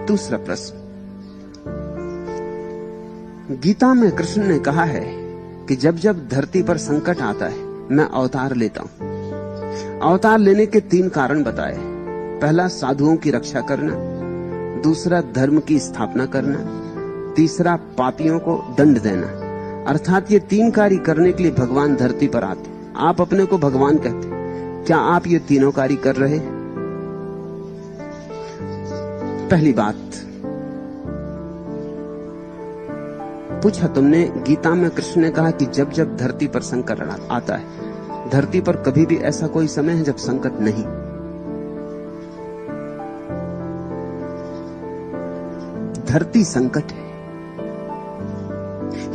दूसरा प्रश्न, गीता में कृष्ण ने कहा है कि जब जब धरती पर संकट आता है मैं अवतार लेता हूं। अवतार लेने के 3 कारण बताए। पहला, साधुओं की रक्षा करना, दूसरा, धर्म की स्थापना करना, तीसरा, पापियों को दंड देना। अर्थात ये 3 कार्य करने के लिए भगवान धरती पर आते। आप अपने को भगवान कहते, क्या आप ये तीनों कार्य कर रहे? पहली बात पूछा तुमने, गीता में कृष्ण ने कहा कि जब जब धरती पर संकट आता है। धरती पर कभी भी ऐसा कोई समय है जब संकट नहीं। धरती संकट है,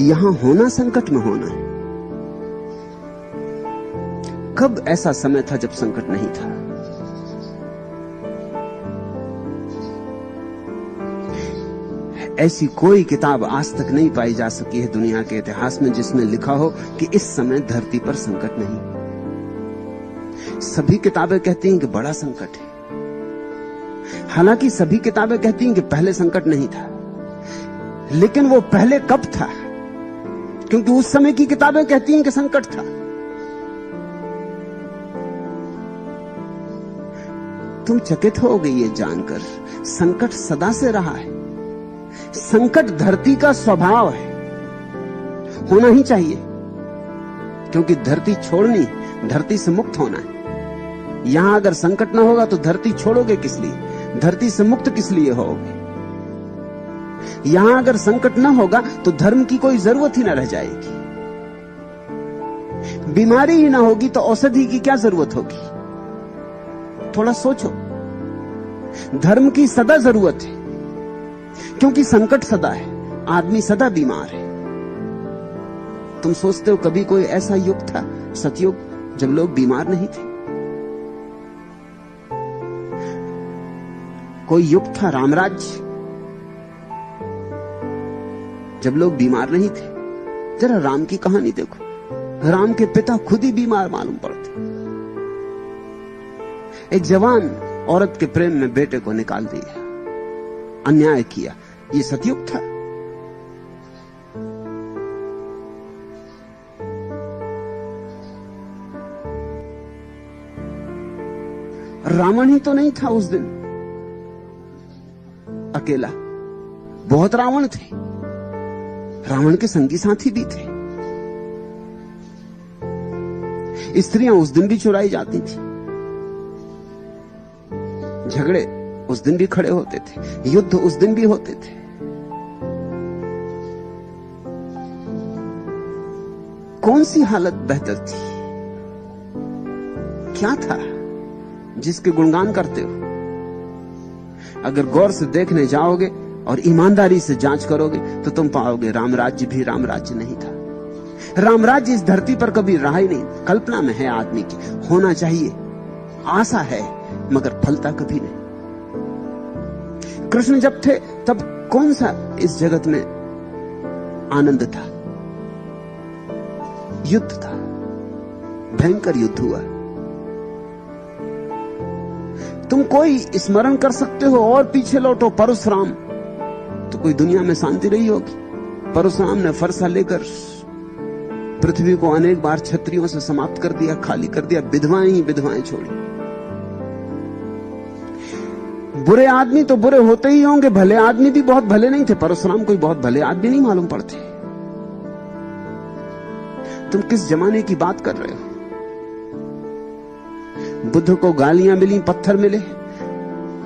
यहां होना संकट में होना है। कब ऐसा समय था जब संकट नहीं था? ऐसी कोई किताब आज तक नहीं पाई जा सकी है दुनिया के इतिहास में जिसमें लिखा हो कि इस समय धरती पर संकट नहीं। सभी किताबें कहती हैं कि बड़ा संकट है। हालांकि सभी किताबें कहती हैं कि पहले संकट नहीं था, लेकिन वो पहले कब था? क्योंकि उस समय की किताबें कहती हैं कि संकट था। तुम चकित हो गई ये जानकर, संकट सदा से रहा है। संकट धरती का स्वभाव है, होना ही चाहिए, क्योंकि धरती छोड़नी, धरती से मुक्त होना है। यहां अगर संकट ना होगा तो धरती छोड़ोगे किस लिए? धरती से मुक्त किस लिए होगे? यहां अगर संकट ना होगा तो धर्म की कोई जरूरत ही ना रह जाएगी। बीमारी ही ना होगी तो औषधि की क्या जरूरत होगी? थोड़ा सोचो। धर्म की सदा जरूरत है, क्योंकि संकट सदा है, आदमी सदा बीमार है। तुम सोचते हो कभी कोई ऐसा युग था, सतयुग, जब लोग बीमार नहीं थे? कोई युग था रामराज्य, जब लोग बीमार नहीं थे? जरा राम की कहानी देखो, राम के पिता खुद ही बीमार मालूम पड़ते। एक जवान औरत के प्रेम में बेटे को निकाल दिया, अन्याय किया। ये सतयुग था? रावण ही तो नहीं था उस दिन अकेला, बहुत रावण थे। रावण के संगी साथी भी थे। स्त्रियां उस दिन भी चुराई जाती थी, झगड़े उस दिन भी खड़े होते थे, युद्ध उस दिन भी होते थे। कौन सी हालत बेहतर थी? क्या था जिसके गुणगान करते हो? अगर गौर से देखने जाओगे और ईमानदारी से जांच करोगे तो तुम पाओगे रामराज्य भी रामराज्य नहीं था। रामराज्य इस धरती पर कभी रहा ही नहीं। कल्पना में है आदमी की, होना चाहिए, आशा है, मगर फलता कभी नहीं। कृष्ण जब थे तब कौन सा इस जगत में आनंद था? युद्ध था, भयंकर युद्ध हुआ। तुम कोई स्मरण कर सकते हो और पीछे लौटो, परशुराम, तो कोई दुनिया में शांति रही होगी? परशुराम ने फरसा लेकर पृथ्वी को अनेक बार क्षत्रियों से समाप्त कर दिया, खाली कर दिया, विधवाएं ही विधवाएं छोड़ी। बुरे आदमी तो बुरे होते ही होंगे, भले आदमी भी बहुत भले नहीं थे। परशुराम कोई बहुत भले आदमी नहीं मालूम पड़ते। तुम किस जमाने की बात कर रहे हो? बुद्ध को गालियां मिली, पत्थर मिले,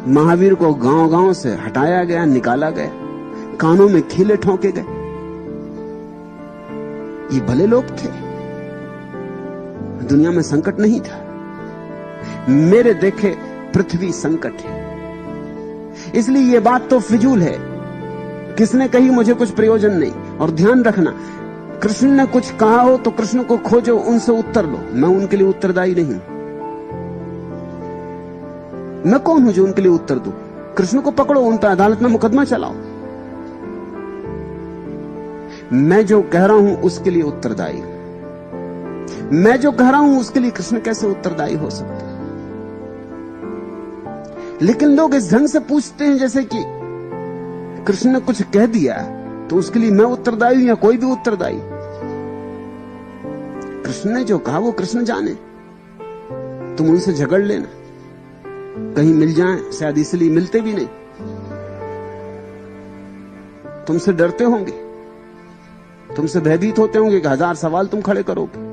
महावीर को गांव गांव से हटाया गया, निकाला गया, कानों में खीले ठोंके गए। ये भले लोग थे। दुनिया में संकट नहीं था। मेरे देखे पृथ्वी संकट है, इसलिए ये बात तो फिजूल है। किसने कही मुझे कुछ प्रयोजन नहीं। और ध्यान रखना, कृष्ण ने कुछ कहा हो तो कृष्ण को खोजो, उनसे उत्तर लो। मैं उनके लिए उत्तरदायी नहीं। मैं कौन हूं जो उनके लिए उत्तर दूं? कृष्ण को पकड़ो, उन पर अदालत में मुकदमा चलाओ। मैं जो कह रहा हूं उसके लिए उत्तरदायी हूं। मैं जो कह रहा हूं उसके लिए कृष्ण कैसे उत्तरदायी हो सकते हैं? लेकिन लोग इस ढंग से पूछते हैं जैसे कि कृष्ण ने कुछ कह दिया तो उसके लिए मैं उत्तरदायी हूं या कोई भी उत्तरदायी? कृष्ण ने जो कहा वो कृष्ण जाने, तुम उनसे झगड़ लेना, कहीं मिल जाएं, शायद इसलिए मिलते भी नहीं, तुमसे डरते होंगे, तुमसे भयभीत होते होंगे कि 1000 सवाल तुम खड़े करोगे।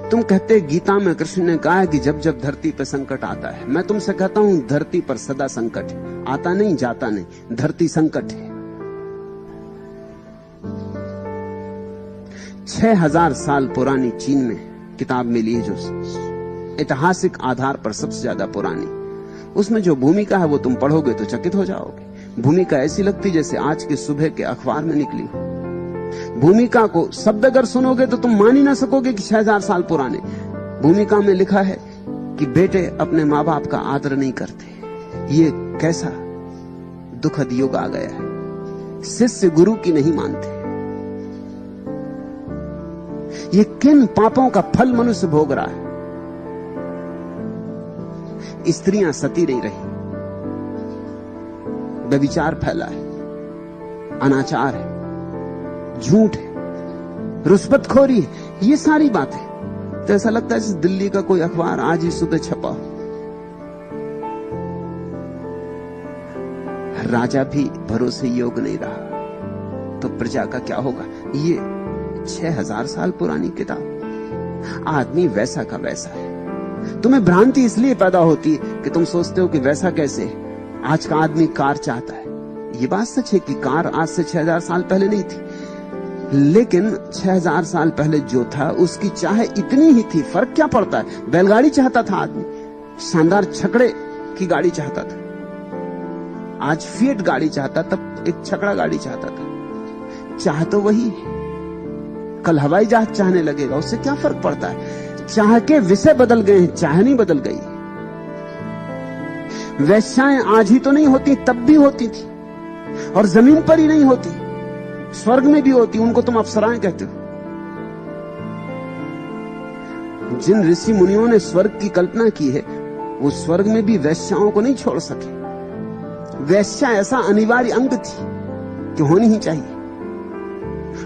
तुम कहते गीता में कृष्ण ने कहा है कि जब जब धरती पर संकट आता है, मैं तुमसे कहता हूं धरती पर सदा संकट है, आता नहीं जाता नहीं, धरती संकट है। 6000 साल पुरानी चीन में किताब मिली है, जो ऐतिहासिक आधार पर सबसे ज्यादा पुरानी, उसमें जो भूमिका है वो तुम पढ़ोगे तो चकित हो जाओगे। भूमिका ऐसी लगती जैसे आज के सुबह के अखबार में निकली हो। भूमिका को शब्द अगर सुनोगे तो तुम मान ही ना सकोगे कि 6000 साल पुराने। भूमिका में लिखा है कि बेटे अपने माँ बाप का आदर नहीं करते, ये कैसा दुखद युग आ गया है। शिष्य गुरु की नहीं मानते। ये किन पापों का फल मनुष्य भोग रहा है। स्त्रियां सती नहीं रही, व्यभिचार फैला है, अनाचार है, झूठ है, रुष्वतखोरी है, ये सारी बातें। तो ऐसा लगता है जैसे दिल्ली का कोई अखबार आज ही सुबह छपा हो। राजा भी भरोसे योग्य नहीं रहा तो प्रजा का क्या होगा। ये 6000 साल पुरानी किताब। आदमी वैसा का वैसा है। तुम्हें भ्रांति इसलिए पैदा होती है कि तुम सोचते हो कि वैसा कैसे है। आज का आदमी कार चाहता है। ये बात सच है कि कार आज से 6000 साल पहले नहीं थी, लेकिन 6000 साल पहले जो था उसकी चाह इतनी ही थी। फर्क क्या पड़ता है। बैलगाड़ी चाहता था आदमी, शानदार छकड़े की गाड़ी चाहता था। आज फिएट गाड़ी चाहता, तब एक छकड़ा गाड़ी चाहता था। चाह तो वही है। कल हवाई जहाज चाहने लगेगा, उससे क्या फर्क पड़ता है। चाह के विषय बदल गए हैं, चाह नहीं बदल गई। वैश्याएं आज ही तो नहीं होती, तब भी होती थी, और जमीन पर ही नहीं होती, स्वर्ग में भी होती। उनको तुम अप्सराएं कहते हो। जिन ऋषि मुनियों ने स्वर्ग की कल्पना की है वो स्वर्ग में भी वैश्याओं को नहीं छोड़ सके। वैश्या ऐसा अनिवार्य अंग थी कि होनी ही चाहिए।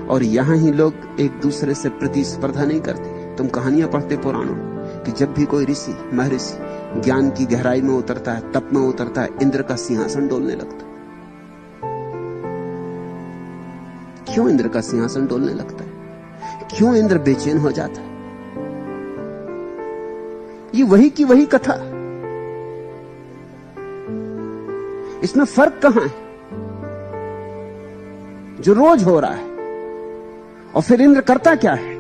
और यहां ही लोग एक दूसरे से प्रतिस्पर्धा नहीं करते। तुम कहानियां पढ़ते पुराणों कि जब भी कोई ऋषि महर्षि ज्ञान की गहराई में उतरता है, तप में उतरता है, इंद्र का सिंहासन डोलने लगता है। क्यों इंद्र का सिंहासन डोलने लगता है? क्यों इंद्र बेचैन हो जाता है? ये वही की वही कथा। इसमें फर्क कहां है? जो रोज हो रहा है। और फिर इंद्र करता क्या है?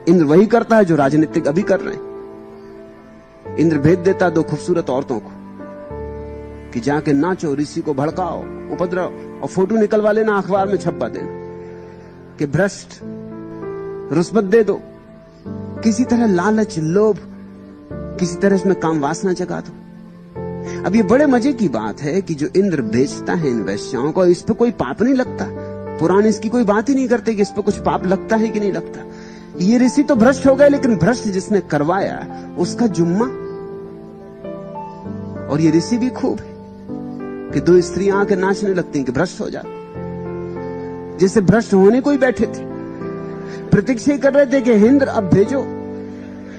इंद्र वही करता है जो राजनीतिक अभी कर रहे हैं। इंद्र भेज देता 2 खूबसूरत औरतों को कि जाके नाचो, ऋषि को भड़काओ, उपद्रव, और फोटो निकलवा लेना, अखबार में छपवा देना कि भ्रष्ट, रुष्वत दे दो। किसी तरह लालच, लोभ, किसी तरह इसमें काम वासना जगा दो। अब ये बड़े मजे की बात है कि जो इंद्र बेचता है इन वैश्याओं को, इस पर कोई पाप नहीं लगता। पुराण इसकी कोई बात ही नहीं करते कि इस पर कुछ पाप लगता है कि नहीं लगता। ये ऋषि तो भ्रष्ट हो गए, लेकिन भ्रष्ट जिसने करवाया उसका जुम्मा। और ये ऋषि भी खूब है कि 2 स्त्रियां आके नाचने लगती हैं कि भ्रष्ट हो जाते, जैसे भ्रष्ट होने को ही बैठे थे। प्रतीक्षा कर रहे थे कि इंद्र अब भेजो,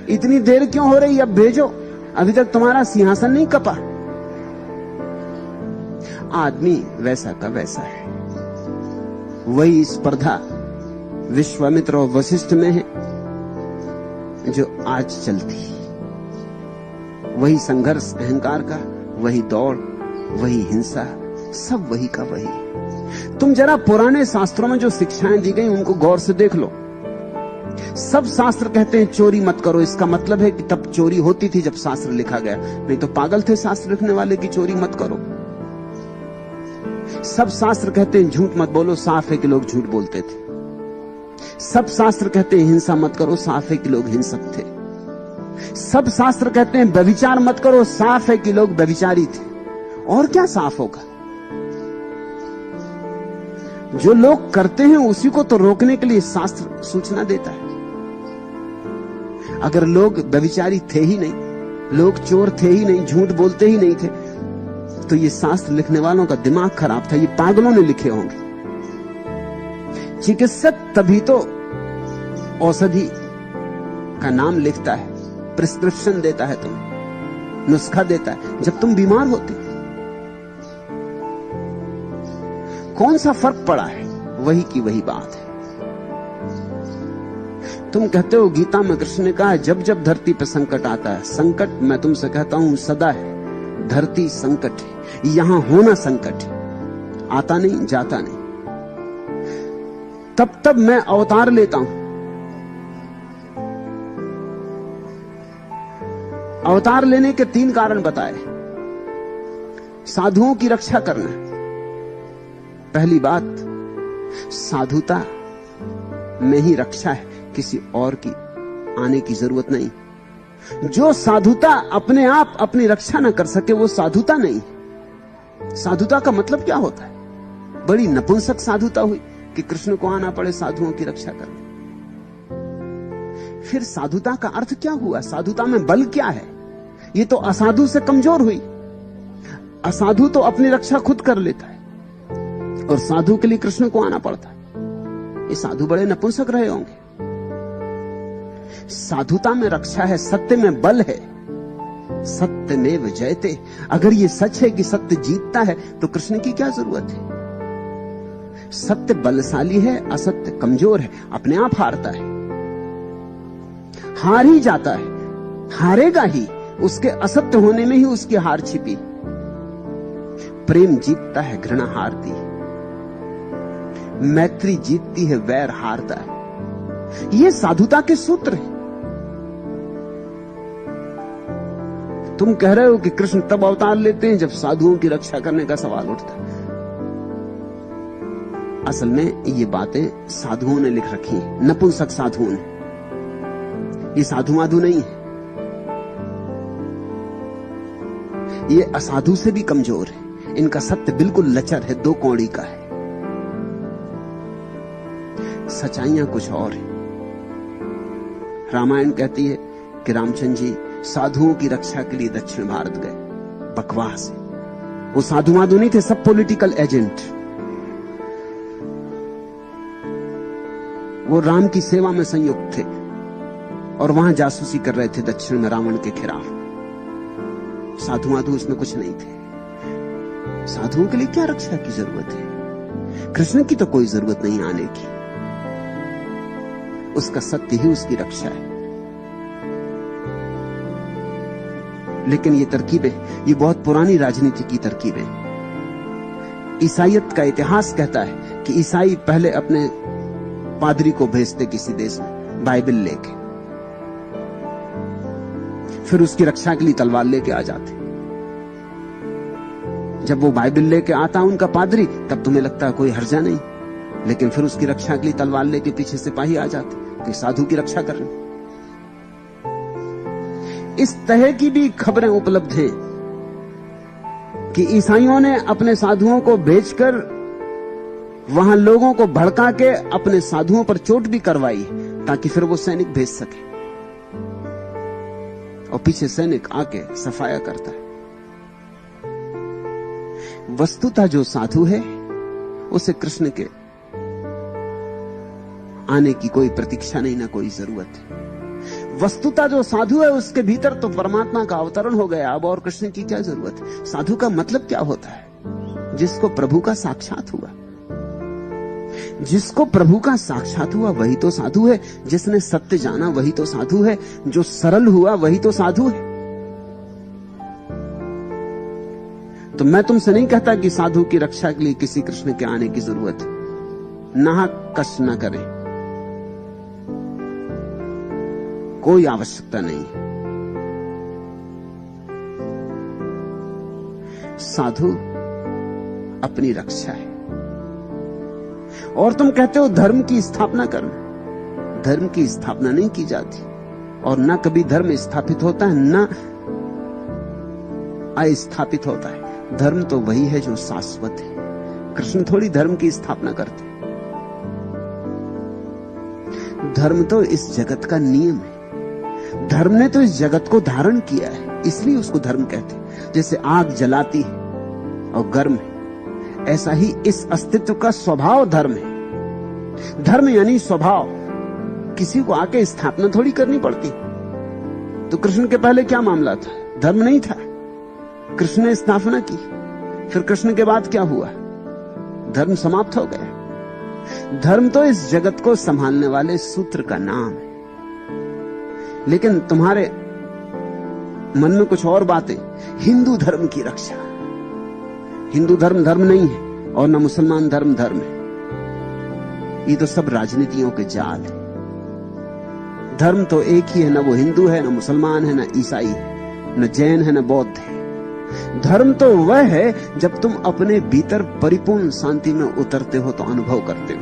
इतनी देर क्यों हो रही, अब भेजो, अभी तक तुम्हारा सिंहासन नहीं कपा। आदमी वैसा का वैसा है। वही स्पर्धा विश्वामित्र और वशिष्ठ में है जो आज चलती। वही संघर्ष अहंकार का, वही दौड़, वही हिंसा, सब वही का वही। तुम जरा पुराने शास्त्रों में जो शिक्षाएं दी गई उनको गौर से देख लो। सब शास्त्र कहते हैं चोरी मत करो। इसका मतलब है कि तब चोरी होती थी जब शास्त्र लिखा गया, नहीं तो पागल थे शास्त्र लिखने वाले की चोरी मत करो। सब शास्त्र कहते हैं झूठ मत बोलो, साफ है कि लोग झूठ बोलते थे। सब शास्त्र कहते हैं हिंसा मत करो, साफ है कि लोग हिंसक थे। सब शास्त्र कहते हैं व्यभिचार मत करो, साफ है कि लोग व्यभिचारी थे। और क्या साफ होगा? जो लोग करते हैं उसी को तो रोकने के लिए शास्त्र सूचना देता है। अगर लोग व्यभिचारी थे ही नहीं, लोग चोर थे ही नहीं, झूठ बोलते ही नहीं थे, तो ये शास्त्र लिखने वालों का दिमाग खराब था, ये पागलों ने लिखे होंगे। चिकित्सक तभी तो औषधि का नाम लिखता है, प्रिस्क्रिप्शन देता है, तुम्हें नुस्खा देता है जब तुम बीमार होते। कौन सा फर्क पड़ा है? वही की वही बात है। तुम कहते हो गीता में कृष्ण ने कहा है जब जब धरती पर संकट आता है, संकट मैं तुमसे कहता हूं सदा है। धरती संकट है, यहां होना संकट है, आता नहीं जाता नहीं। तब तब मैं अवतार लेता हूं। अवतार लेने के 3 कारण बताए। साधुओं की रक्षा करना, पहली बात, साधुता में ही रक्षा है, किसी और की आने की जरूरत नहीं। जो साधुता अपने आप अपनी रक्षा न कर सके वो साधुता नहीं। साधुता का मतलब क्या होता है? बड़ी नपुंसक साधुता हुई कि कृष्ण को आना पड़े साधुओं की रक्षा करने। फिर साधुता का अर्थ क्या हुआ? साधुता में बल क्या है? ये तो असाधु से कमजोर हुई। असाधु तो अपनी रक्षा खुद कर लेता है और साधु के लिए कृष्ण को आना पड़ता है। ये साधु बड़े नपुंसक रहे होंगे। साधुता में रक्षा है, सत्य में बल है। सत्यमेव जयते। अगर ये सच है कि सत्य जीतता है तो कृष्ण की क्या जरूरत है? सत्य बलशाली है, असत्य कमजोर है, अपने आप हारता है, हार ही जाता है, हारेगा ही। उसके असत्य होने में ही उसकी हार छिपी। प्रेम जीतता है, घृणा हारती है। मैत्री जीतती है, वैर हारता है। ये साधुता के सूत्र हैं। तुम कह रहे हो कि कृष्ण तब अवतार लेते हैं जब साधुओं की रक्षा करने का सवाल उठता है। असल में ये बातें साधुओं ने लिख रखी हैं, नपुंसक साधुओं ने। ये साधु माधु नहीं है, ये असाधु से भी कमजोर है। इनका सत्य बिल्कुल लचर है, 2 कौड़ी का है। सच्चाइयां कुछ और है। रामायण कहती है कि रामचंद्र जी साधुओं की रक्षा के लिए दक्षिण भारत गए। बकवास है। वो साधु माधु नहीं थे, सब पॉलिटिकल एजेंट। वो राम की सेवा में संयुक्त थे और वहां जासूसी कर रहे थे दक्षिण में रावण के खिलाफ। साधु माधु उसमें कुछ नहीं थे। साधुओं के लिए क्या रक्षा की जरूरत है? कृष्ण की तो कोई जरूरत नहीं आने की। उसका सत्य ही उसकी रक्षा है। लेकिन ये तरकीबें, ये बहुत पुरानी राजनीति की तरकीबें। ईसाईयत का इतिहास कहता है कि ईसाई पहले अपने पादरी को भेजते किसी देश में बाइबल लेके, फिर उसकी रक्षा के लिए तलवार लेके आ जाते। जब वो बाइबल लेके आता उनका पादरी, तब तुम्हें लगता है कोई हर्जा नहीं, लेकिन फिर उसकी रक्षा के लिए तलवार लेके पीछे सिपाही आ जाते कि साधु की रक्षा करनी। इस तरह की भी खबरें उपलब्ध हैं कि ईसाइयों ने अपने साधुओं को भेजकर वहां लोगों को भड़का के अपने साधुओं पर चोट भी करवाई ताकि फिर वो सैनिक भेज सके, और पीछे सैनिक आके सफाया करता है। वस्तुतः जो साधु है उसे कृष्ण के आने की कोई प्रतीक्षा नहीं, ना कोई जरूरत है। वस्तुतः जो साधु है उसके भीतर तो परमात्मा का अवतरण हो गया, अब और कृष्ण की क्या जरूरत है? साधु का मतलब क्या होता है? जिसको प्रभु का साक्षात हुआ। जिसको प्रभु का साक्षात हुआ वही तो साधु है। जिसने सत्य जाना वही तो साधु है। जो सरल हुआ वही तो साधु है। तो मैं तुमसे नहीं कहता कि साधु की रक्षा के लिए किसी कृष्ण के आने की जरूरत है। नाहक कष्ट न करें, कोई आवश्यकता नहीं। साधु अपनी रक्षा है। और तुम कहते हो धर्म की स्थापना करना। धर्म की स्थापना नहीं की जाती, और ना कभी धर्म स्थापित होता है, ना अस्थापित होता है। धर्म तो वही है जो शाश्वत है। कृष्ण थोड़ी धर्म की स्थापना करते। धर्म तो इस जगत का नियम है। धर्म ने तो इस जगत को धारण किया है, इसलिए उसको धर्म कहते हैं। जैसे आग जलाती है और गर्म है, ऐसा ही इस अस्तित्व का स्वभाव धर्म है। धर्म यानी स्वभाव, किसी को आके स्थापना थोड़ी करनी पड़ती। तो कृष्ण के पहले क्या मामला था? धर्म नहीं था, कृष्ण ने स्थापना की। फिर कृष्ण के बाद क्या हुआ? धर्म समाप्त हो गया। धर्म तो इस जगत को संभालने वाले सूत्र का नाम है, लेकिन तुम्हारे मन में कुछ और बातें। हिंदू धर्म की रक्षा, हिंदू धर्म धर्म नहीं है और न मुसलमान धर्म धर्म है। ये तो सब राजनीतियों के जाल है। धर्म तो एक ही है, ना वो हिंदू है, ना मुसलमान है, ना ईसाई है, न जैन है, न बौद्ध है। धर्म तो वह है जब तुम अपने भीतर परिपूर्ण शांति में उतरते हो तो अनुभव करते हो,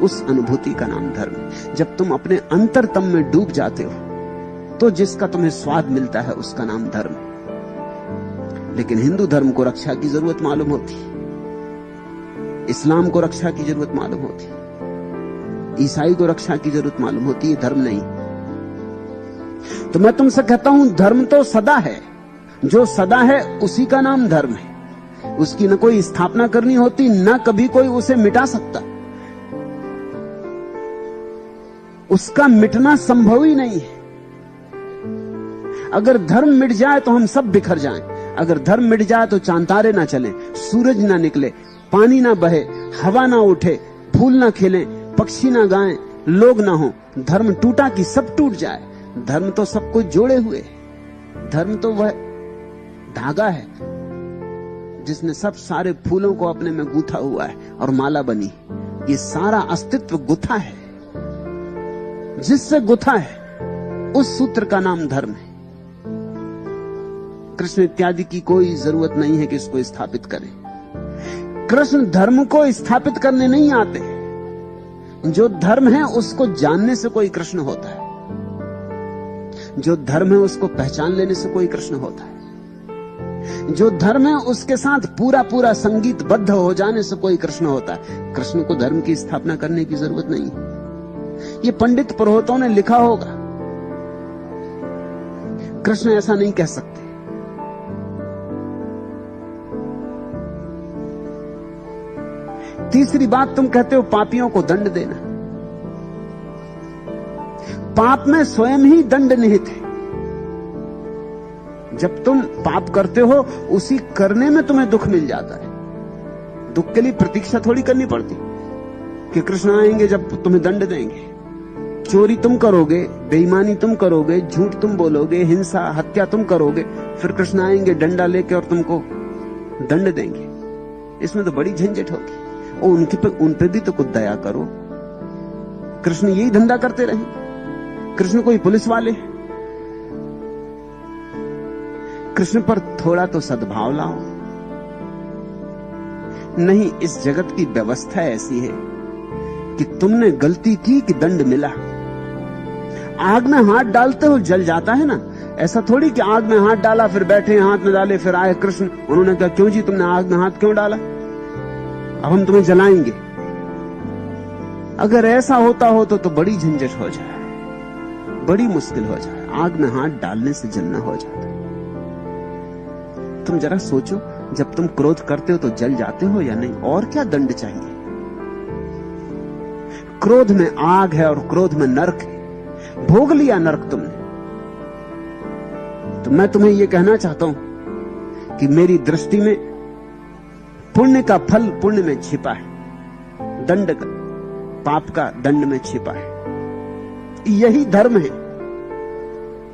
उस अनुभूति का नाम धर्म है। जब तुम अपने अंतरतम में डूब जाते हो तो जिसका तुम्हें स्वाद मिलता है उसका नाम धर्म है। लेकिन हिंदू धर्म को रक्षा की जरूरत मालूम होती, इस्लाम को रक्षा की जरूरत मालूम होती, ईसाई को रक्षा की जरूरत मालूम होती है, धर्म नहीं। तो मैं तुमसे कहता हूं धर्म तो सदा है, जो सदा है उसी का नाम धर्म है। उसकी न कोई स्थापना करनी होती, न कभी कोई उसे मिटा सकता। उसका मिटना संभव ही नहीं है। अगर धर्म मिट जाए तो हम सब बिखर जाएं। अगर धर्म मिट जाए तो चांतारे ना चले, सूरज ना निकले, पानी ना बहे, हवा ना उठे, फूल ना खिले, पक्षी ना गाएं, लोग ना हो। धर्म टूटा कि सब टूट जाए। धर्म तो सबको जोड़े हुए। धर्म तो वह धागा है जिसने सब सारे फूलों को अपने में गूंथा हुआ है और माला बनी। ये सारा अस्तित्व गुथा है, जिससे गुथा है उस सूत्र का नाम धर्म है। कृष्ण इत्यादि की कोई जरूरत नहीं है कि इसको स्थापित करें। कृष्ण धर्म को स्थापित करने नहीं आते। जो धर्म है उसको जानने से कोई कृष्ण होता है, जो धर्म है उसको पहचान लेने से कोई कृष्ण होता है, जो धर्म है उसके साथ पूरा पूरा संगीत बद्ध हो जाने से कोई कृष्ण होता है। कृष्ण को धर्म की स्थापना करने की जरूरत नहीं। ये पंडित पुरोहितों ने लिखा होगा, कृष्ण ऐसा नहीं कह सकते। तीसरी बात, तुम कहते हो पापियों को दंड देना। पाप में स्वयं ही दंड निहित है। जब तुम पाप करते हो उसी करने में तुम्हें दुख मिल जाता है। दुख के लिए प्रतीक्षा थोड़ी करनी पड़ती कि कृष्ण आएंगे जब तुम्हें दंड देंगे। चोरी तुम करोगे, बेईमानी तुम करोगे, झूठ तुम बोलोगे, हिंसा हत्या तुम करोगे, फिर कृष्ण आएंगे डंडा लेके और तुमको दंड देंगे। इसमें तो बड़ी झंझट होगी। और उन पे भी तो कुछ दया करो। कृष्ण यही धंधा करते रहे। कृष्ण कोई पुलिस वाले? कृष्ण पर थोड़ा तो सद्भाव लाओ। नहीं, इस जगत की व्यवस्था ऐसी है कि तुमने गलती की कि दंड मिला। आग में हाथ डालते हो जल जाता है ना। ऐसा थोड़ी कि आग में हाथ डाला फिर बैठे हाथ में डाले फिर आए कृष्ण, उन्होंने कहा क्यों जी तुमने आग में हाथ क्यों डाला, अब हम तुम्हें जलाएंगे। अगर ऐसा होता हो तो बड़ी झंझट हो जाए, बड़ी मुश्किल हो जाए। आग में हाथ डालने से जलना हो जाता है। तुम जरा सोचो, जब तुम क्रोध करते हो तो जल जाते हो या नहीं? और क्या दंड चाहिए? क्रोध में आग है और क्रोध में नरक है। भोग लिया नरक तुमने। तो मैं तुम्हें यह कहना चाहता हूं कि मेरी दृष्टि में पुण्य का फल पुण्य में छिपा है, दंड का पाप का दंड में छिपा है। यही धर्म है।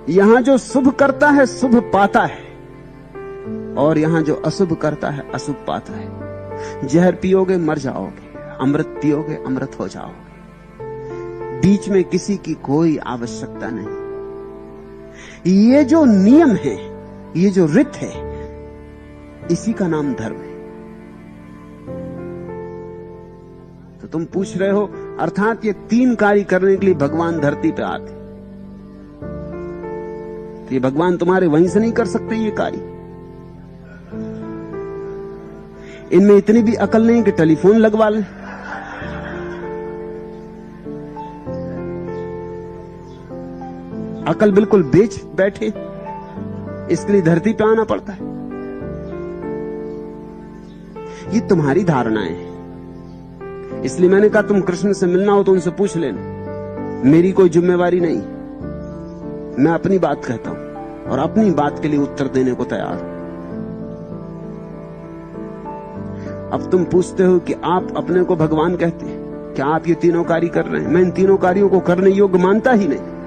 यहां जो शुभ करता है शुभ पाता है, और यहां जो अशुभ करता है अशुभ पाता है। जहर पियोगे मर जाओगे, अमृत पियोगे अमृत हो जाओगे। बीच में किसी की कोई आवश्यकता नहीं। ये जो नियम है, ये जो रित है, इसी का नाम धर्म है। तो तुम पूछ रहे हो, अर्थात ये तीन कार्य करने के लिए भगवान धरती पे आते, तो ये भगवान तुम्हारे वहीं से नहीं कर सकते ये कार्य? इनमें इतनी भी अकल नहीं कि टेलीफोन लगवा लें। अकल बिल्कुल बेच बैठे, इसके लिए धरती पे आना पड़ता है। ये तुम्हारी धारणाएं हैं। इसलिए मैंने कहा तुम कृष्ण से मिलना हो तो उनसे पूछ लेना, मेरी कोई जिम्मेवारी नहीं। मैं अपनी बात कहता हूं और अपनी बात के लिए उत्तर देने को तैयार हूं। अब तुम पूछते हो कि आप अपने को भगवान कहते हैं, क्या आप ये तीनों कार्य कर रहे हैं? मैं इन तीनों कार्यों को करने योग्य मानता ही नहीं।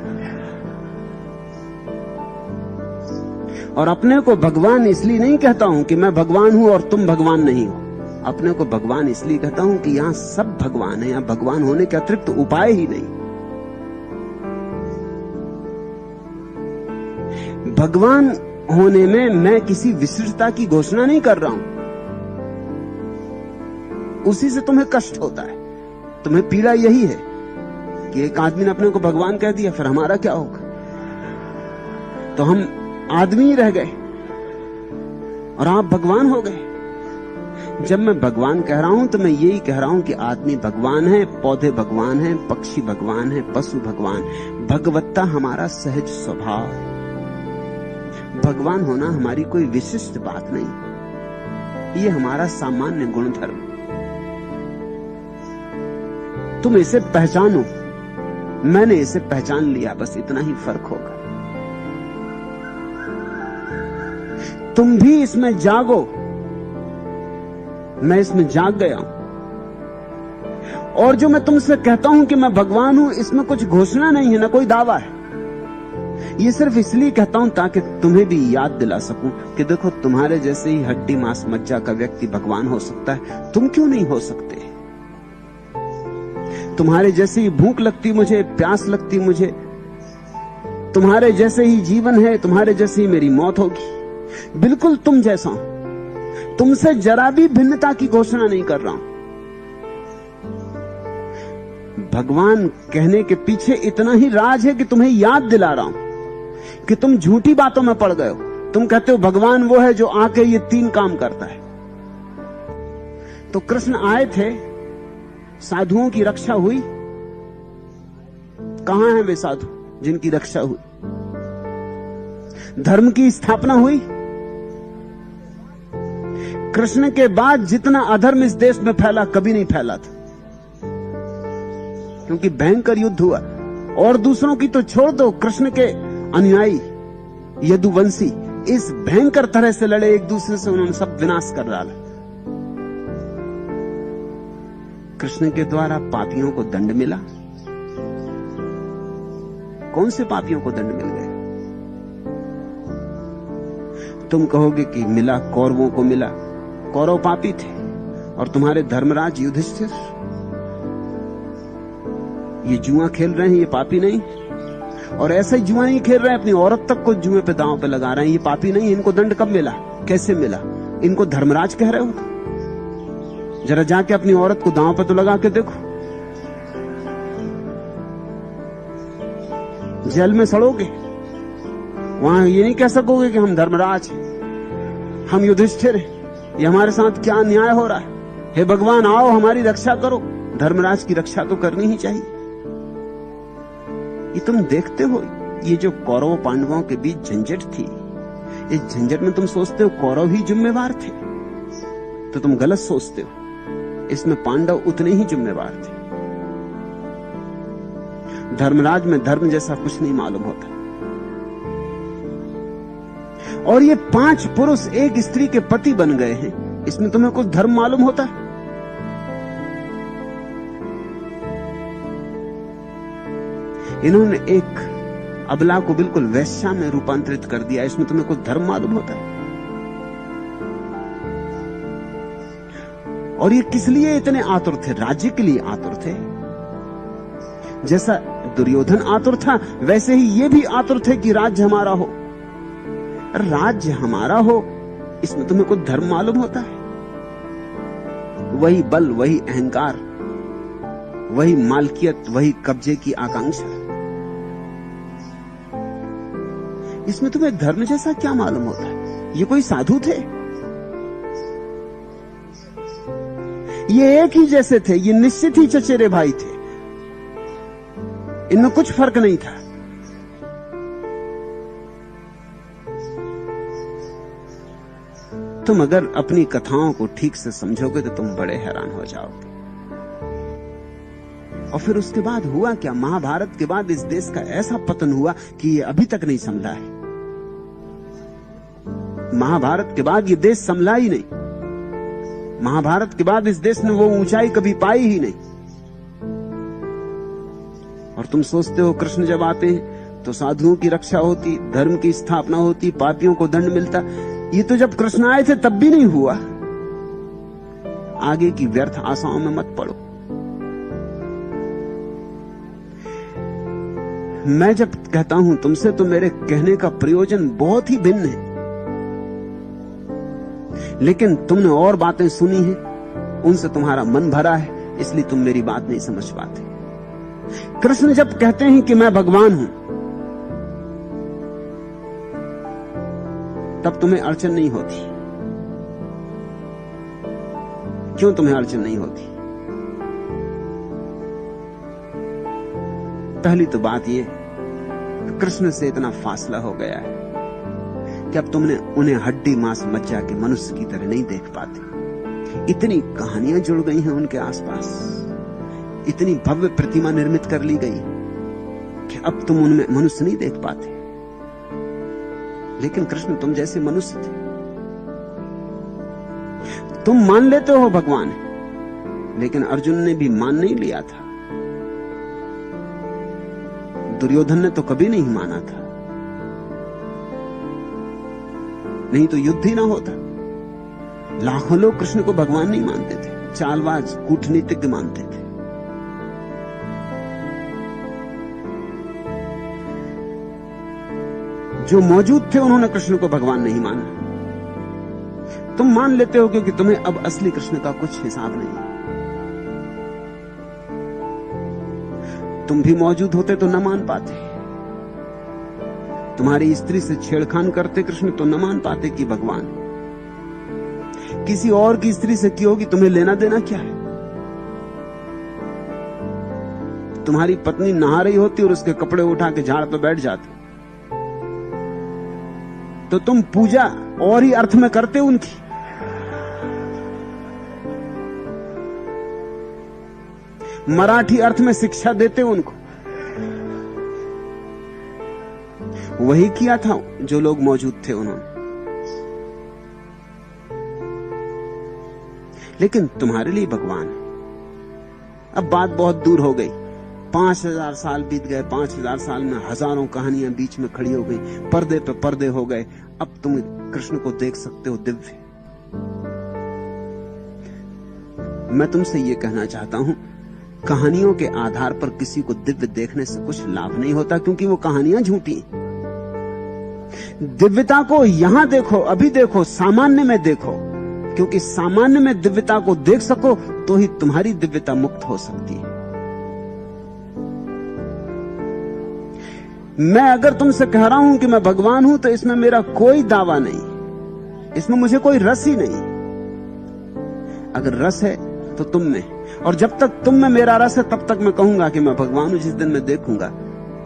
और अपने को भगवान इसलिए नहीं कहता हूं कि मैं भगवान हूं और तुम भगवान नहीं हो। अपने को भगवान इसलिए कहता हूं कि यहां सब भगवान है, यहां भगवान होने के अतिरिक्त उपाय ही नहीं। भगवान होने में मैं किसी विशिष्टता की घोषणा नहीं कर रहा हूं, उसी से तुम्हें कष्ट होता है। तुम्हें पीड़ा यही है कि एक आदमी ने अपने को भगवान कह दिया, फिर हमारा क्या होगा? तो हम आदमी ही रह गए और आप भगवान हो गए। जब मैं भगवान कह रहा हूं तो मैं यही कह रहा हूं कि आदमी भगवान है, पौधे भगवान है, पक्षी भगवान है, पशु भगवान। भगवत्ता हमारा सहज स्वभाव है। भगवान होना हमारी कोई विशिष्ट बात नहीं, ये हमारा सामान्य गुणधर्म। तुम इसे पहचानो, मैंने इसे पहचान लिया, बस इतना ही फर्क होगा। तुम भी इसमें जागो, मैं इसमें जाग गया हूं। और जो मैं तुमसे कहता हूं कि मैं भगवान हूं, इसमें कुछ घोषणा नहीं है, ना कोई दावा है। ये सिर्फ इसलिए कहता हूं ताकि तुम्हें भी याद दिला सकूं कि देखो, तुम्हारे जैसे ही हड्डी मांस मज्जा का व्यक्ति भगवान हो सकता है, तुम क्यों नहीं हो सकते? तुम्हारे जैसे ही भूख लगती मुझे, प्यास लगती मुझे, तुम्हारे जैसे ही जीवन है, तुम्हारे जैसे ही मेरी मौत होगी। बिल्कुल तुम जैसा हूं, तुमसे जरा भी भिन्नता की घोषणा नहीं कर रहा हूं। भगवान कहने के पीछे इतना ही राज है कि तुम्हें याद दिला रहा हूं कि तुम झूठी बातों में पड़ गए हो। तुम कहते हो भगवान वो है जो आके ये तीन काम करता है। तो कृष्ण आए थे, साधुओं की रक्षा हुई। कहां हैं वे साधु जिनकी रक्षा हुई? धर्म की स्थापना हुई। कृष्ण के बाद जितना अधर्म इस देश में फैला, कभी नहीं फैला था, क्योंकि भयंकर युद्ध हुआ। और दूसरों की तो छोड़ दो, कृष्ण के अनुयायी यदुवंशी इस भयंकर तरह से लड़े एक दूसरे से, उन्होंने सब विनाश कर डाला। कृष्ण के द्वारा पापियों को दंड मिला। कौन से पापियों को दंड मिल गया? तुम कहोगे कि मिला, कौरवों को मिला। कौरव पापी थे और तुम्हारे धर्मराज युधिष्ठिर ये जुआ खेल रहे हैं, ये पापी नहीं? और ऐसा ही जुआ नहीं खेल रहे हैं, अपनी औरत तक को जुए पे दांव पे लगा रहे हैं, ये पापी नहीं? इनको दंड कब मिला, कैसे मिला? इनको धर्मराज कह रहे हो? जरा जाके अपनी औरत को दांव पे तो लगा के देखो, जेल में सड़ोगे। वहां ये नहीं कह सकोगे कि हम धर्मराज हैं, हम युधिष्ठिर हैं, ये हमारे साथ क्या अन्याय हो रहा है, हे भगवान आओ हमारी रक्षा करो। धर्मराज की रक्षा तो करनी ही चाहिए। ये तुम देखते हो, ये जो कौरव पांडवों के बीच झंझट थी, इस झंझट में तुम सोचते हो कौरव ही जिम्मेवार थे, तो तुम गलत सोचते हो। इसमें पांडव उतने ही जिम्मेवार थे। धर्मराज में धर्म जैसा कुछ नहीं मालूम होता। और ये 5 पुरुष एक स्त्री के पति बन गए हैं, इसमें तुम्हें कुछ धर्म मालूम होता है? इन्होंने एक अबला को बिल्कुल वैश्या में रूपांतरित कर दिया, इसमें तुम्हें कुछ धर्म मालूम होता है? और ये किस लिए इतने आतुर थे? राज्य के लिए आतुर थे। जैसा दुर्योधन आतुर था, वैसे ही ये भी आतुर थे कि राज्य हमारा हो। राज्य हमारा हो, इसमें तुम्हें कुछ धर्म मालूम होता है? वही बल, वही अहंकार, वही मालकियत, वही कब्जे की आकांक्षा, इसमें तुम्हें धर्म जैसा क्या मालूम होता है? ये कोई साधु थे? ये एक ही जैसे थे, ये निश्चित ही चचेरे भाई थे, इनमें कुछ फर्क नहीं था। तुम अगर अपनी कथाओं को ठीक से समझोगे तो तुम बड़े हैरान हो जाओगे। और फिर उसके बाद हुआ क्या? महाभारत के बाद इस देश का ऐसा पतन हुआ कि ये अभी तक नहीं संभला है। महाभारत के बाद ये देश संभला ही नहीं। महाभारत के बाद इस देश ने वो ऊंचाई कभी पाई ही नहीं। और तुम सोचते हो कृष्ण जब आते हैं तो साधुओं की रक्षा होती, धर्म की स्थापना होती, पापियों को दंड मिलता। ये तो जब कृष्ण आए थे तब भी नहीं हुआ। आगे की व्यर्थ आशाओं में मत पड़ो। मैं जब कहता हूं तुमसे तो मेरे कहने का प्रयोजन बहुत ही भिन्न है, लेकिन तुमने और बातें सुनी हैं, उनसे तुम्हारा मन भरा है, इसलिए तुम मेरी बात नहीं समझ पाते। कृष्ण जब कहते हैं कि मैं भगवान हूं, तब तुम्हें अड़चन नहीं होती। क्यों तुम्हें अड़चन नहीं होती? पहली तो बात यह, कृष्ण से इतना फासला हो गया है कि अब तुमने उन्हें हड्डी मांस मज्जा के मनुष्य की तरह नहीं देख पाते। इतनी कहानियां जुड़ गई हैं उनके आसपास, इतनी भव्य प्रतिमा निर्मित कर ली गई कि अब तुम उनमें मनुष्य नहीं देख पाते। लेकिन कृष्ण तुम जैसे मनुष्य थे। तुम मान लेते हो भगवान है, लेकिन अर्जुन ने भी मान नहीं लिया था। दुर्योधन ने तो कभी नहीं माना था, नहीं तो युद्ध ही ना होता। लाखों लोग कृष्ण को भगवान नहीं मानते थे, चालबाज कूटनीतिज्ञ मानते थे। जो मौजूद थे उन्होंने कृष्ण को भगवान नहीं माना। तुम मान लेते हो क्योंकि तुम्हें अब असली कृष्ण का कुछ हिसाब नहीं है। तुम भी मौजूद होते तो न मान पाते। तुम्हारी स्त्री से छेड़खान करते कृष्ण तो न मान पाते कि भगवान। किसी और की स्त्री से की होगी, तुम्हें लेना देना क्या है? तुम्हारी पत्नी नहा रही होती और उसके कपड़े उठा के झाड़ पर बैठ जाते, तो तुम पूजा और ही अर्थ में करते उनकी। मराठी अर्थ में शिक्षा देते उनको। वही किया था जो लोग मौजूद थे उन्होंने। लेकिन तुम्हारे लिए भगवान है। अब बात बहुत दूर हो गई। 5000 साल बीत गए। 5000 साल में हजारों कहानियां बीच में खड़ी हो गई, पर्दे पे पर्दे हो गए। अब तुम कृष्ण को देख सकते हो दिव्य। मैं तुमसे यह कहना चाहता हूं, कहानियों के आधार पर किसी को दिव्य देखने से कुछ लाभ नहीं होता, क्योंकि वो कहानियां झूठी। दिव्यता को यहां देखो, अभी देखो, सामान्य में देखो, क्योंकि सामान्य में दिव्यता को देख सको तो ही तुम्हारी दिव्यता मुक्त हो सकती है। मैं अगर तुमसे कह रहा हूं कि मैं भगवान हूं तो इसमें मेरा कोई दावा नहीं, इसमें मुझे कोई रस ही नहीं। अगर रस है तो तुम में, और जब तक तुम में मेरा रस है तब तक मैं कहूंगा कि मैं भगवान हूं। जिस दिन मैं देखूंगा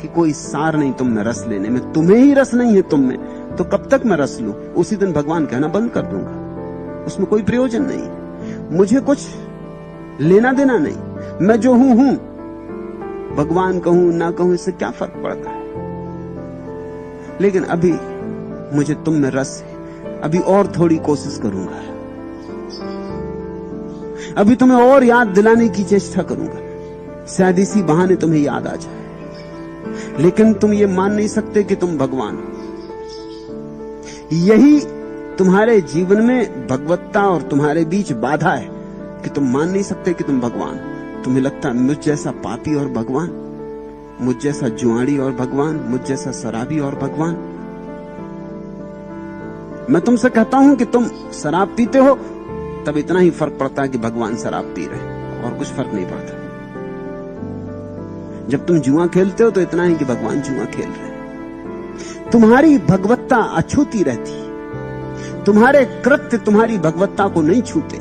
कि कोई सार नहीं तुम में रस लेने में, तुम्हें ही रस नहीं है तुम में, तो कब तक मैं रस लूं? उसी दिन भगवान कहना बंद कर दूंगा। उसमें कोई प्रयोजन नहीं, मुझे कुछ लेना देना नहीं। मैं जो हूं, भगवान कहूं ना कहूं इससे क्या फर्क पड़ता है। लेकिन अभी मुझे तुम में रस है, अभी और थोड़ी कोशिश करूंगा, अभी तुम्हें और याद दिलाने की चेष्टा करूंगा, शायद इसी बहाने तुम्हें याद आ जाए। लेकिन तुम ये मान नहीं सकते कि तुम भगवान हो। यही तुम्हारे जीवन में भगवत्ता और तुम्हारे बीच बाधा है कि तुम मान नहीं सकते कि तुम भगवान। तुम्हें लगता है मुझ जैसा पापी और भगवान, मुझ जैसा जुआड़ी और भगवान, मुझ जैसा शराबी और भगवान। मैं तुमसे कहता हूं कि तुम शराब पीते हो, तब इतना ही फर्क पड़ता है कि भगवान शराब पी रहे, और कुछ फर्क नहीं पड़ता। जब तुम जुआ खेलते हो तो इतना ही कि भगवान जुआ खेल रहे। तुम्हारी भगवत्ता अछूती रहती, तुम्हारे कृत्य तुम्हारी भगवत्ता को नहीं छूते।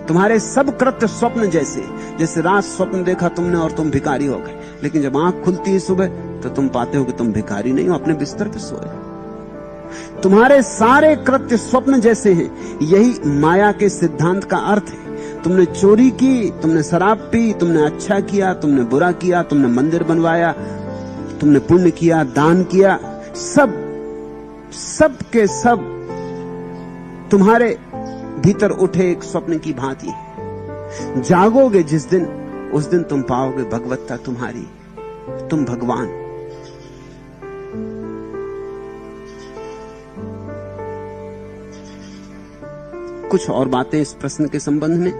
तुम्हारे सब कृत्य स्वप्न जैसे, जैसे रात स्वप्न देखा तुमने और तुम भिखारी हो गए, लेकिन जब आंख खुलती है सुबह तो तुम पाते हो कि तुम भिखारी नहीं हो, अपने बिस्तर पर सोए। तुम्हारे सारे कृत्य स्वप्न जैसे हैं। यही माया के सिद्धांत का अर्थ है। तुमने चोरी की, तुमने शराब पी, तुमने अच्छा किया, तुमने बुरा किया, तुमने मंदिर बनवाया, तुमने पुण्य किया, दान किया, सब के सब तुम्हारे भीतर उठे एक स्वप्न की भांति। जागोगे जिस दिन, उस दिन तुम पाओगे भगवत्ता तुम्हारी, तुम भगवान। कुछ और बातें इस प्रश्न के संबंध में।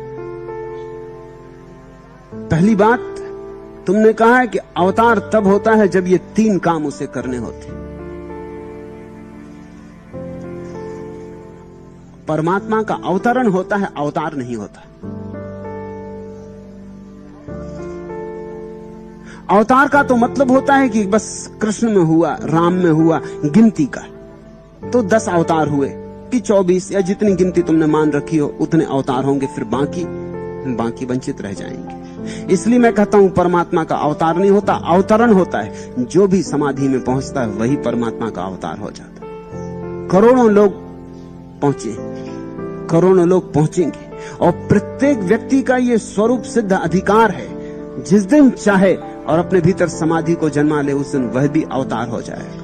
पहली बात, तुमने कहा है कि अवतार तब होता है जब ये 3 काम उसे करने होते। परमात्मा का अवतरण होता है, अवतार नहीं होता। अवतार का तो मतलब होता है कि बस कृष्ण में हुआ, राम में हुआ, गिनती का तो 10 अवतार हुए कि 24 या जितनी गिनती तुमने मान रखी हो उतने अवतार होंगे, फिर बाकी वंचित रह जाएंगे। इसलिए मैं कहता हूं परमात्मा का अवतार नहीं होता, अवतरण होता है। जो भी समाधि में पहुंचता है वही परमात्मा का अवतार हो जाता है। करोड़ों लोग पहुंचे, करोड़ों लोग पहुंचेंगे, और प्रत्येक व्यक्ति का यह स्वरूप सिद्ध अधिकार है, जिस दिन चाहे और अपने भीतर समाधि को जन्मा ले, उस दिन वह भी अवतार हो जाएगा।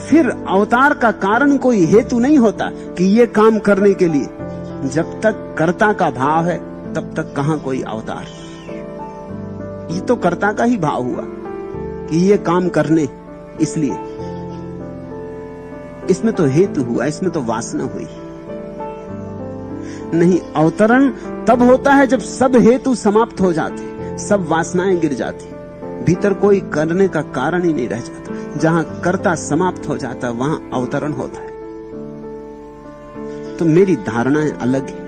फिर अवतार का कारण कोई हेतु नहीं होता कि ये काम करने के लिए। जब तक कर्ता का भाव है तब तक कहां कोई अवतार। ये तो कर्ता का ही भाव हुआ कि ये काम करने, इसलिए इसमें तो हेतु हुआ, इसमें तो वासना हुई नहीं। अवतरण तब होता है जब सब हेतु समाप्त हो जाते, सब वासनाएं गिर जाती, भीतर कोई करने का कारण ही नहीं रह जाता। जहां कर्ता समाप्त हो जाता वहां अवतरण होता है। तो मेरी धारणाएं अलग है।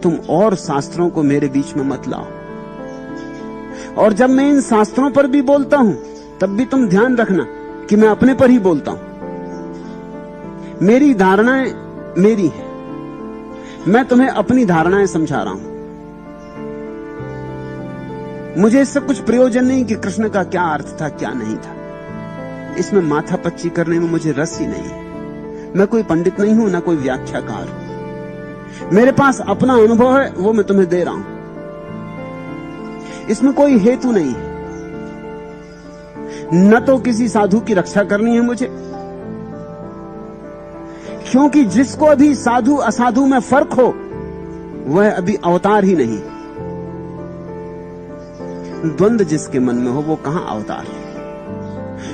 तुम और शास्त्रों को मेरे बीच में मत लाओ। और जब मैं इन शास्त्रों पर भी बोलता हूं तब भी तुम ध्यान रखना कि मैं अपने पर ही बोलता हूं। मेरी धारणाएं मेरी हैं, मैं तुम्हें अपनी धारणाएं समझा रहा हूं। मुझे इससे कुछ प्रयोजन नहीं कि कृष्ण का क्या अर्थ था, क्या नहीं था। इसमें माथा पच्ची करने में मुझे रस ही नहीं है। मैं कोई पंडित नहीं हूं, ना कोई व्याख्याकार हूं। मेरे पास अपना अनुभव है, वो मैं तुम्हें दे रहा हूं। इसमें कोई हेतु नहीं है। न तो किसी साधु की रक्षा करनी है मुझे, क्योंकि जिसको अभी साधु असाधु में फर्क हो वह अभी अवतार ही नहीं। द्वंद्व जिसके मन में हो वो कहां अवतार है।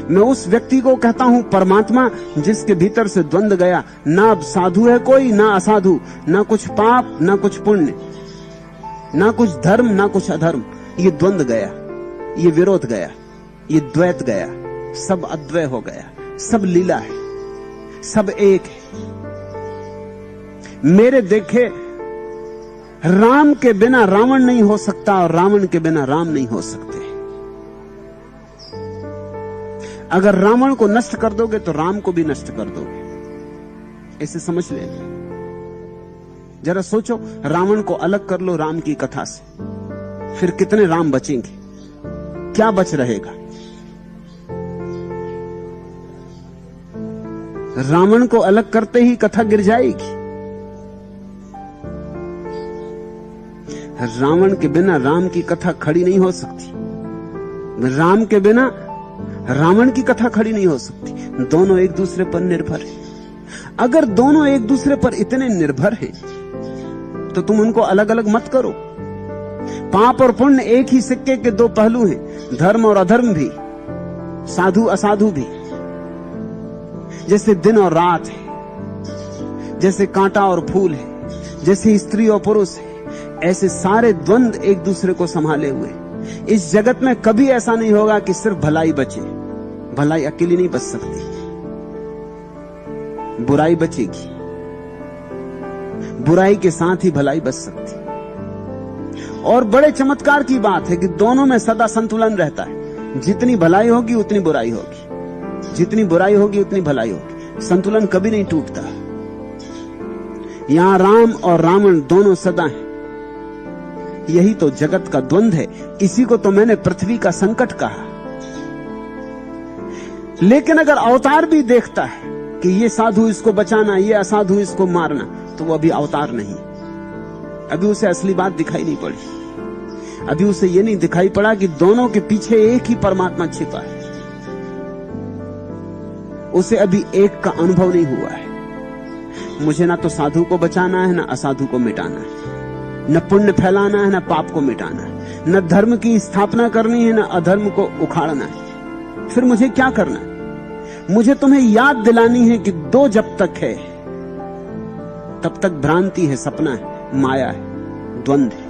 मैं उस व्यक्ति को कहता हूं परमात्मा जिसके भीतर से द्वंद्व गया। ना अब साधु है कोई, ना असाधु, ना कुछ पाप, ना कुछ पुण्य, ना कुछ धर्म, ना कुछ अधर्म। ये द्वंद्व गया, ये विरोध गया, ये द्वैत गया, सब अद्वय हो गया, सब लीला है, सब एक है। मेरे देखे राम के बिना रावण नहीं हो सकता और रावण के बिना राम नहीं हो सकते। अगर रावण को नष्ट कर दोगे तो राम को भी नष्ट कर दोगे। इसे समझ लेना। जरा सोचो, रावण को अलग कर लो राम की कथा से, फिर कितने राम बचेंगे? क्या बच रहेगा? रावण को अलग करते ही कथा गिर जाएगी। रावण के बिना राम की कथा खड़ी नहीं हो सकती। राम के बिना रावण की कथा खड़ी नहीं हो सकती। दोनों एक दूसरे पर निर्भर हैं। अगर दोनों एक दूसरे पर इतने निर्भर हैं तो तुम उनको अलग अलग मत करो। पाप और पुण्य एक ही सिक्के के दो पहलू हैं, धर्म और अधर्म भी, साधु असाधु भी। जैसे दिन और रात है, जैसे कांटा और फूल है, जैसे स्त्री और पुरुष है, ऐसे सारे द्वंद्व एक दूसरे को संभाले हुए। इस जगत में कभी ऐसा नहीं होगा कि सिर्फ भलाई बचे। भलाई अकेली नहीं बच सकती, बुराई बचेगी। बुराई के साथ ही भलाई बच सकती। और बड़े चमत्कार की बात है कि दोनों में सदा संतुलन रहता है। जितनी भलाई होगी उतनी बुराई होगी, जितनी बुराई होगी उतनी भलाई होगी। संतुलन कभी नहीं टूटता। यहां राम और रावण दोनों सदा हैं। यही तो जगत का द्वंद्व है। इसी को तो मैंने पृथ्वी का संकट कहा। लेकिन अगर अवतार भी देखता है कि ये साधु इसको बचाना, ये असाधु इसको मारना, तो वो अभी अवतार नहीं, अभी उसे असली बात दिखाई नहीं पड़ी। अभी उसे ये नहीं दिखाई पड़ा कि दोनों के पीछे एक ही परमात्मा छिपा है। उसे अभी एक का अनुभव नहीं हुआ है। मुझे ना तो साधु को बचाना है, ना असाधु को मिटाना है, न पुण्य फैलाना है, ना पाप को मिटाना है, न धर्म की स्थापना करनी है, ना अधर्म को उखाड़ना है। फिर मुझे क्या करना है? मुझे तुम्हें याद दिलानी है कि दो जब तक है तब तक भ्रांति है, सपना है, माया है, द्वंद्व है।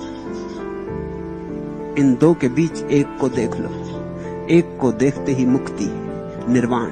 इन दो के बीच एक को देख लो। एक को देखते ही मुक्ति, निर्वाण।